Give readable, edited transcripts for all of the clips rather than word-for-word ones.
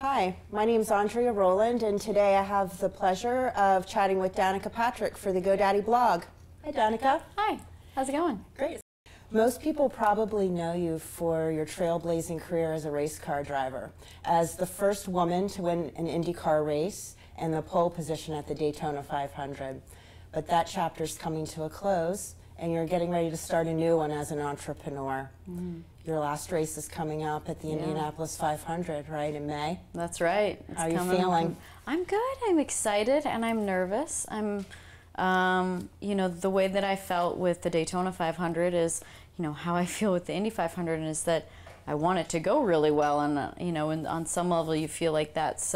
Hi, my name is Andrea Rowland, and today I have the pleasure of chatting with Danica Patrick for the GoDaddy blog. Hi, Danica. Hi, how's it going? Great. Most people probably know you for your trailblazing career as a race car driver, as the first woman to win an IndyCar race and the pole position at the Daytona 500. But that chapter's coming to a close, and you're getting ready to start a new one as an entrepreneur. Your last race is coming up at the Indianapolis 500, right, in May? That's right. How are you feeling? I'm good. I'm excited and I'm nervous. I'm, you know, the way that I felt with the Daytona 500 is, you know, how I feel with the Indy 500 is that I want it to go really well, and you know, and on some level you feel like that's,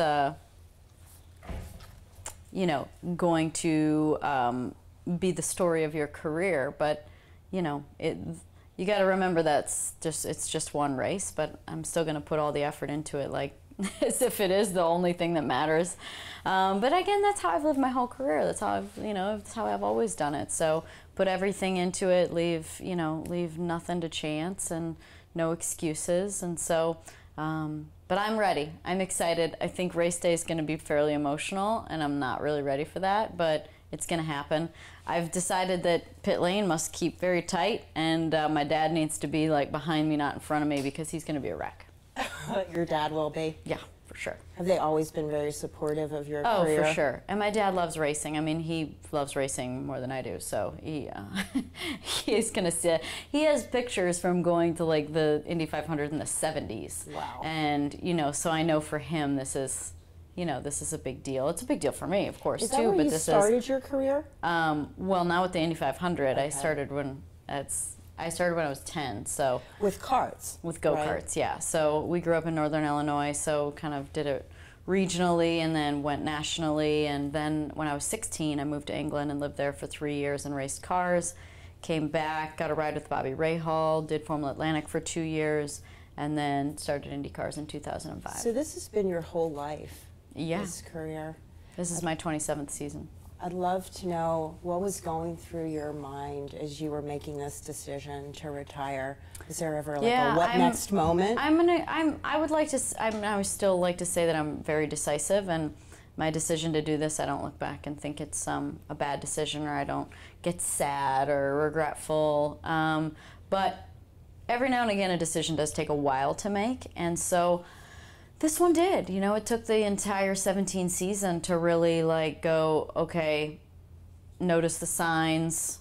you know, going to be the story of your career, but you know, you got to remember it's just one race, but I'm still going to put all the effort into it, like as if it is the only thing that matters. But again, that's how I've lived my whole career. That's how that's how I've always done it. So put everything into it, leave nothing to chance and no excuses. And so, but I'm ready. I'm excited. I think race day is going to be fairly emotional, and I'm not really ready for that, but it's going to happen. I've decided that pit lane must keep very tight, and my dad needs to be like behind me, not in front of me, because he's going to be a wreck. Your dad will be? Yeah, for sure. Have they always been very supportive of your career? Oh, for sure. And my dad loves racing. I mean, he loves racing more than I do, so he's going to sit. He has pictures from going to like the Indy 500 in the 70s. Wow. And, you know, so I know for him this is, you know, this is a big deal. It's a big deal for me, of course, too. Is that too. Where but you this started your career? Well, now with the Indy 500, okay. I started when I was 10. So with karts. With go-karts, right? Yeah. So we grew up in Northern Illinois, so kind of did it regionally and then went nationally. And then when I was 16, I moved to England and lived there for 3 years and raced cars. Came back, got a ride with Bobby Rahal, did Formula Atlantic for 2 years, and then started Indy cars in 2005. So this has been your whole life. Yeah. This career. This is my 27th season. I'd love to know what was going through your mind as you were making this decision to retire. Is there ever like a what next moment? I would still like to say that I'm very decisive, and my decision to do this, I don't look back and think it's a bad decision, or I don't get sad or regretful. But every now and again, a decision does take a while to make, and so this one did. You know, it took the entire 17 season to really like go, okay, notice the signs.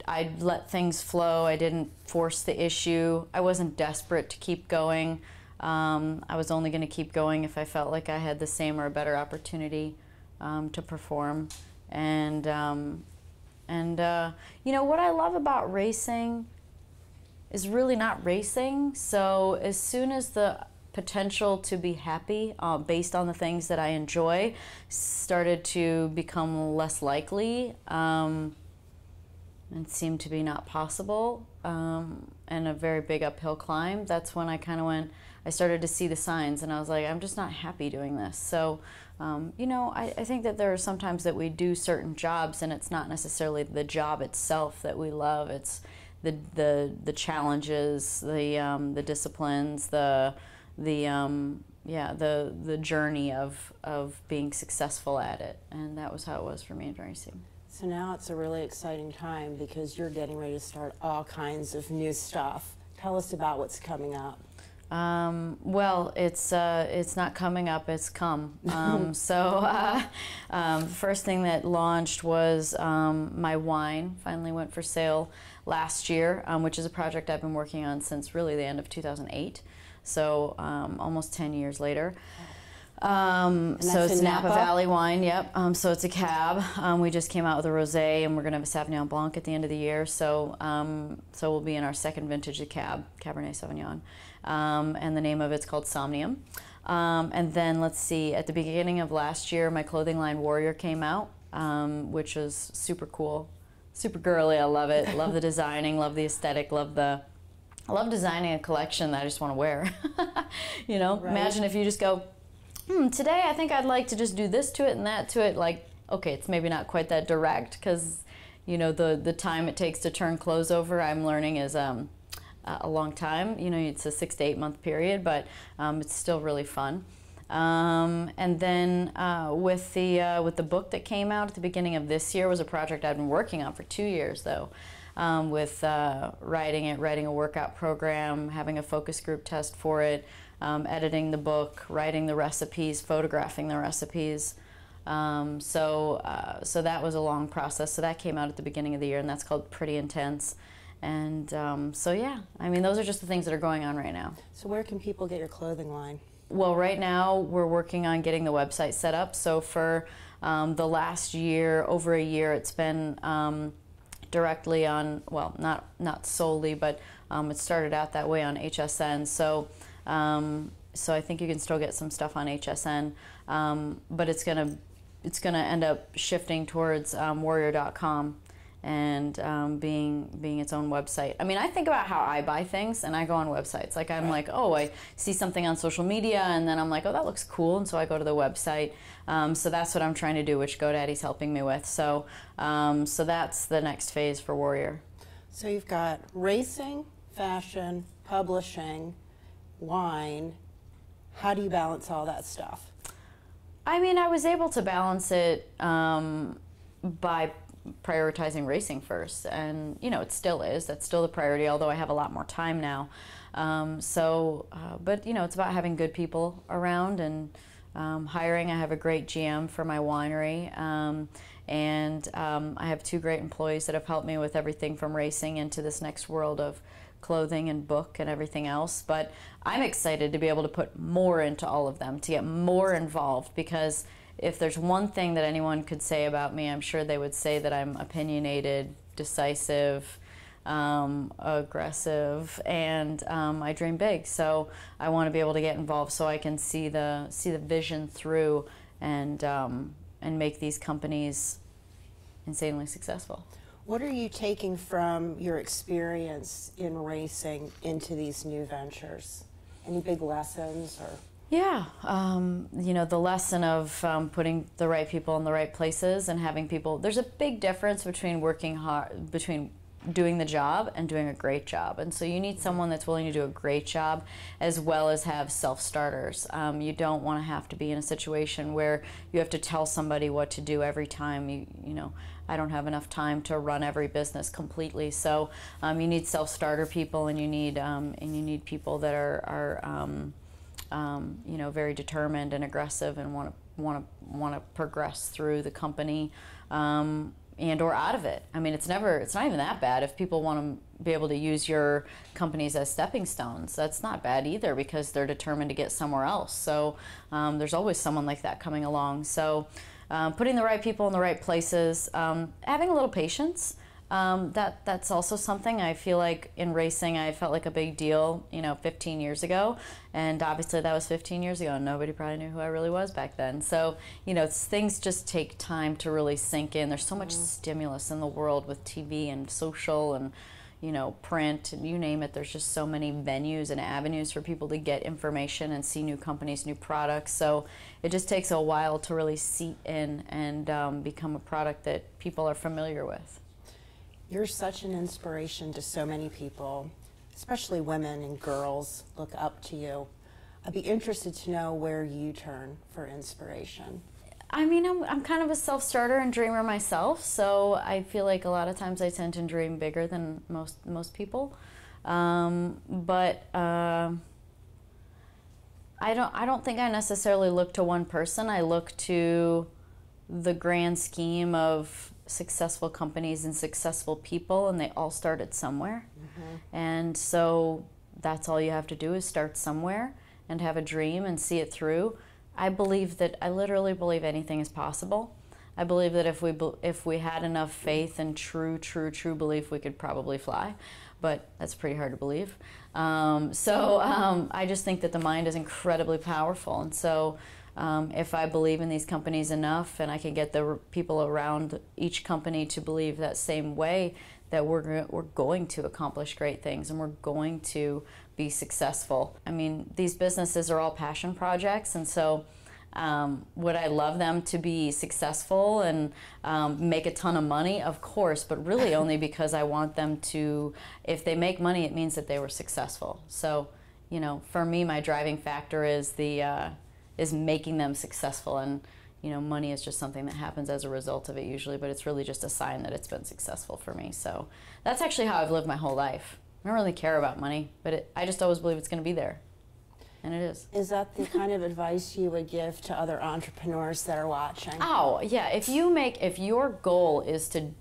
I let things flow. I didn't force the issue. I wasn't desperate to keep going. I was only going to keep going if I felt like I had the same or a better opportunity to perform. And you know, what I love about racing is really not racing. So as soon as the potential to be happy based on the things that I enjoy started to become less likely and seemed to be not possible, and a very big uphill climb, that's when I kind of I started to see the signs, and I was like, I'm just not happy doing this. So you know, I think that there are sometimes that we do certain jobs and it's not necessarily the job itself that we love, it's the challenges, the disciplines, the journey of being successful at it, and that was how it was for me in racing. So now it's a really exciting time because you're getting ready to start all kinds of new stuff. Tell us about what's coming up. Well, it's not coming up, it's come. The first thing that launched was my wine finally went for sale last year, which is a project I've been working on since really the end of 2008. So almost 10 years later. So it's Napa Valley wine, yep. So it's a cab. We just came out with a rosé, and we're going to have a Sauvignon Blanc at the end of the year. So so we'll be in our second vintage of Cabernet Sauvignon. And the name of it's called Somnium. And then let's see, at the beginning of last year, my clothing line Warrior came out, which was super cool, super girly. I love it. Love the designing, love the aesthetic, I love designing a collection that I just want to wear. You know, right. Imagine if you just go, today I think I'd like to just do this to it and that to it. Like, okay, it's maybe not quite that direct because, you know, the time it takes to turn clothes over, I'm learning, is a long time. You know, it's a 6 to 8 month period, but it's still really fun. And then with the book that came out at the beginning of this year was a project I've been working on for 2 years, though, with writing a workout program, having a focus group test for it, editing the book, writing the recipes, photographing the recipes. So that was a long process. So that came out at the beginning of the year, and that's called Pretty Intense. And so yeah, I mean, those are just the things that are going on right now. So where can people get your clothing line? Well, right now we're working on getting the website set up. So for the last year, over a year, it's been directly on, well, not solely, but it started out that way on HSN. So I think you can still get some stuff on HSN, but it's gonna end up shifting towards warrior.com and being its own website. I mean, I think about how I buy things, and I go on websites. Like, I'm like, oh, I see something on social media, and then I'm like, oh, that looks cool, and so I go to the website. So that's what I'm trying to do, which GoDaddy's helping me with. So that's the next phase for Warrior. So you've got racing, fashion, publishing, wine. How do you balance all that stuff? I mean, I was able to balance it by prioritizing racing first, and you know, it still is. That's still the priority, although I have a lot more time now. But you know, it's about having good people around and hiring. I have a great GM for my winery, and I have 2 great employees that have helped me with everything from racing into this next world of clothing and book and everything else. But I'm excited to be able to put more into all of them, to get more involved, because if there's one thing that anyone could say about me, I'm sure they would say that I'm opinionated, decisive, aggressive, and I dream big. So I want to be able to get involved so I can see the vision through and make these companies insanely successful. What are you taking from your experience in racing into these new ventures? Any big lessons or? Yeah, you know, the lesson of putting the right people in the right places and having people. There's a big difference between working hard, between doing the job and doing a great job. And so you need someone that's willing to do a great job as well as have self-starters. You don't want to have to be in a situation where you have to tell somebody what to do every time. You know, I don't have enough time to run every business completely. So you need self-starter people, and you need people that are you know, very determined and aggressive and want to progress through the company and or out of it. I mean, it's not even that bad if people want to be able to use your companies as stepping stones. That's not bad either, because they're determined to get somewhere else. So there's always someone like that coming along. So putting the right people in the right places, having a little patience. That's also something I feel like in racing I felt like a big deal, you know, 15 years ago, and obviously that was 15 years ago and nobody probably knew who I really was back then. So, you know, things just take time to really sink in. There's so much stimulus in the world with TV and social and, you know, print and you name it. There's just so many venues and avenues for people to get information and see new companies, new products. So it just takes a while to really seep in and become a product that people are familiar with. You're such an inspiration to so many people, especially women and girls look up to you. I'd be interested to know where you turn for inspiration. I mean, I'm kind of a self-starter and dreamer myself, so I feel like a lot of times I tend to dream bigger than most people. But I don't think I necessarily look to one person. I look to the grand scheme of successful companies and successful people, and they all started somewhere. And so that's all you have to do is start somewhere and have a dream and see it through. I literally believe anything is possible. I believe that if we had enough faith and true belief, we could probably fly, but that's pretty hard to believe. I just think that the mind is incredibly powerful, and so if I believe in these companies enough and I can get the people around each company to believe that same way, that we're going to accomplish great things and we're going to be successful. I mean, these businesses are all passion projects, and so would I love them to be successful and make a ton of money? Of course, but really only because I want them to, if they make money, it means that they were successful. So, you know, for me, my driving factor is the is making them successful. And you know, money is just something that happens as a result of it usually, but it's really just a sign that it's been successful for me. So that's actually how I've lived my whole life. I don't really care about money, but I just always believe it's going to be there. And it is. Is that the kind of advice you would give to other entrepreneurs that are watching? Oh, yeah. If your goal is to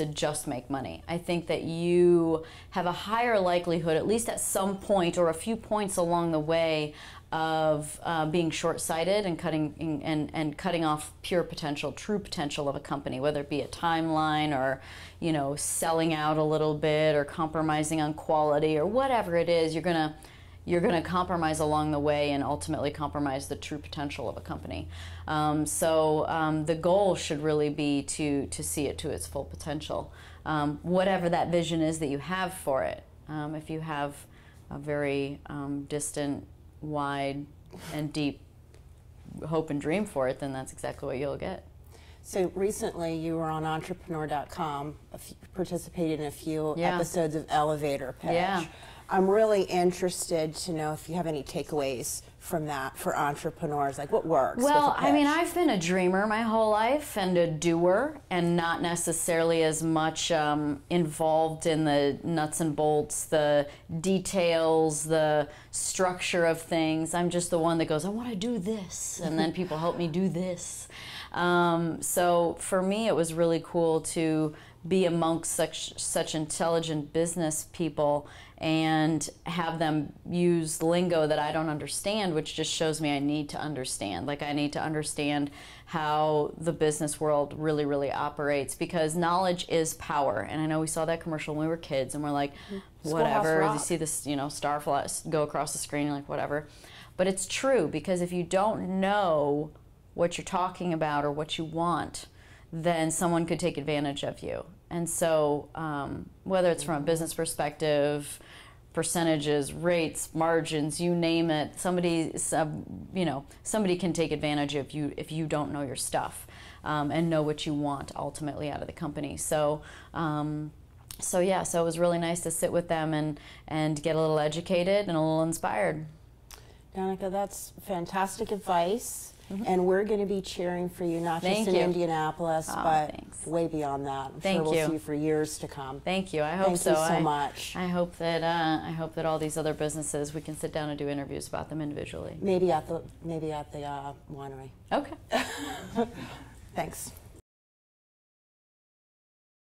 just make money, I think that you have a higher likelihood, at least at some point or a few points along the way, of being short-sighted and cutting off pure potential, true potential of a company, whether it be a timeline or, you know, selling out a little bit or compromising on quality or whatever it is. You're going to compromise along the way and ultimately compromise the true potential of a company. The goal should really be to see it to its full potential, whatever that vision is that you have for it. If you have a very distant, wide, and deep hope and dream for it, then that's exactly what you'll get. So recently you were on entrepreneur.com, participated in a few episodes of Elevator Pitch. Yeah. I'm really interested to know if you have any takeaways from that for entrepreneurs, like what works. Well, I mean, I've been a dreamer my whole life and a doer, and not necessarily as much involved in the nuts and bolts, the details, the structure of things. I'm just the one that goes, I want to do this, and then people help me do this. So for me, it was really cool to be amongst such intelligent business people and have them use lingo that I don't understand, which just shows me I need to understand. Like, I need to understand how the business world really, really operates, because knowledge is power. And I know we saw that commercial when we were kids, and we're like, whatever. You see this, you know, star flash go across the screen, you're like, whatever. But it's true, because if you don't know what you're talking about or what you want, then someone could take advantage of you. And so whether it's from a business perspective, percentages, rates, margins, you name it, somebody can take advantage of you if you don't know your stuff and know what you want ultimately out of the company. So it was really nice to sit with them and get a little educated and a little inspired. Danica, that's fantastic advice. And we're going to be cheering for you, not just in Indianapolis, but way beyond that. I'm sure we'll see you for years to come. Thank you. I hope so. Thank you so much. I hope that all these other businesses, we can sit down and do interviews about them individually. Maybe at the winery. Okay. Thanks.